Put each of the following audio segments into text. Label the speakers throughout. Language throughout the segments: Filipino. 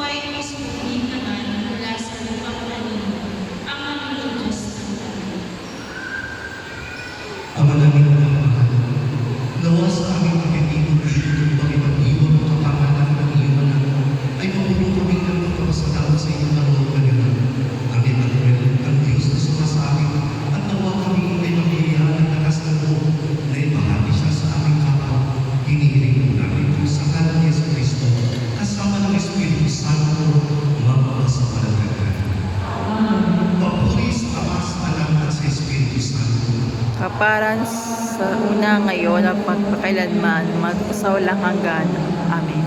Speaker 1: ay isipin naman mula sa lupang kanino ang aming Diyos ng langit.
Speaker 2: Ama namin ang mahal, nawa sa aming pagkakitong ng pagkakaiwan mo kapangalan ng iyong anak, ay mapulong kami ng pagkakasalamat sa iyong kaloob na gano'n. Ang Emmanuel, ang Diyos na sumasa amin, at nawa kami ay magbibigyan ng lakas ng loob na ibahagi siya sa aming kapwa. Hinihiling po namin ito sa kanan ni Yesu Cristo, kasama ng Espiritu Santo, magpasapalataya. Papuri sa Ama, sa Anak, at sa Espiritu Santo.
Speaker 3: Kaparan sa una ngayon at magpakailanman, magpasawalang hanggan. Amen.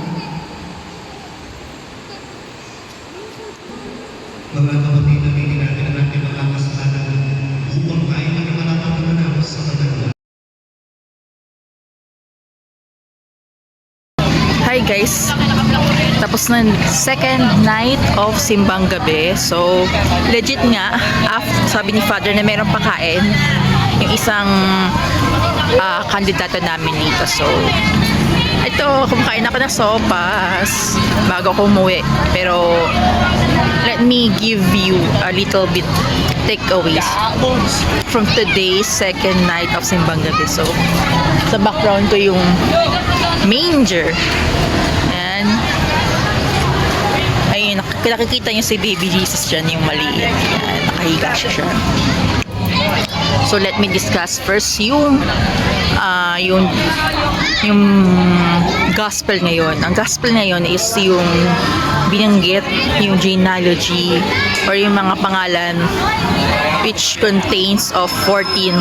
Speaker 2: Mga kapatid, aminin natin ang ating mga kasalanan upang tayo maging malapag sa kadaluan.
Speaker 3: Hi guys! Tapos na second night of simbang gabi. So, legit nga, sabi ni Father na mayroong pakain yung isang kandidato namin dito. So, ito, kumakain ako ng sopas bago ako umuwi. Pero, let me give you a little bit takeaways from today's second night of simbang gabi. So, sa background ko yung manger. Ayan. Ayun, nakikita nyo si Baby Jesus dyan, yung maliit. Ayan, nakahiga siya. So, let me discuss first yung gospel ngayon. Ang gospel ngayon is yung binanggit, yung genealogy or yung mga pangalan which contains of 14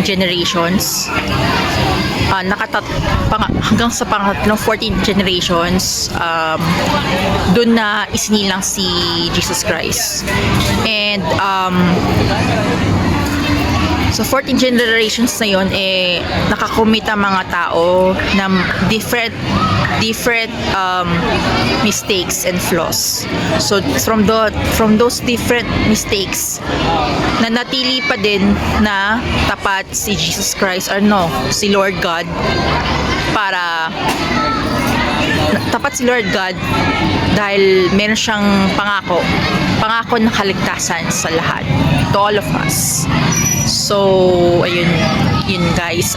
Speaker 3: generations. Hanggang sa pangatlong 14 generations, dun na isinilang si Jesus Christ. And so 14 generations na yun, nakakumita mga tao ng different mistakes and flaws. So from those different mistakes, nanatili pa din na tapat si Jesus Christ or no, si Lord God, para tapat si Lord God dahil meron siyang pangako ng kaligtasan sa lahat, to all of us. So ayun yun guys,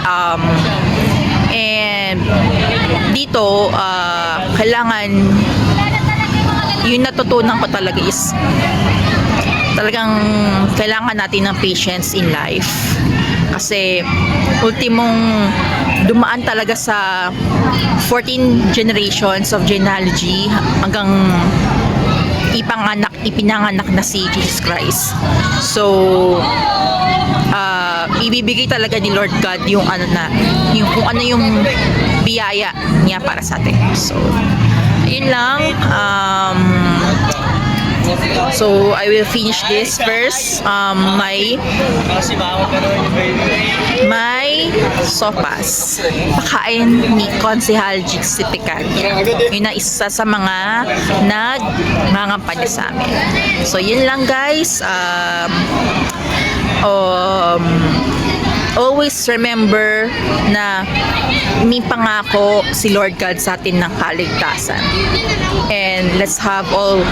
Speaker 3: and dito kailangan, yung natutunan ko talaga is talagang kailangan natin ng patience in life, kasi ultimong dumaan talaga sa 14 generations of genealogy hanggang ipinanganak na si Jesus Christ. So ibibigay talaga ni Lord God yung kung ano yung biyaya niya para sa atin. So yun lang. So I will finish this first. My sopas, pakain ni Konsehal Jixi Picadia. Yun na isa sa mga nagmangampanya sa amin. So yun lang guys. Always remember na may pangako si Lord God sa atin ng kaligtasan. And let's have all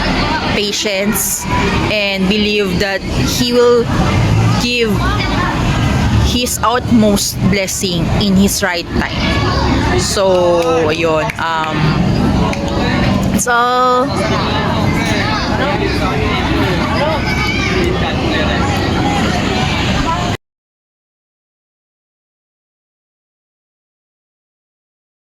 Speaker 3: patience and believe that He will give His utmost blessing in His right time. So, ayun. That's all.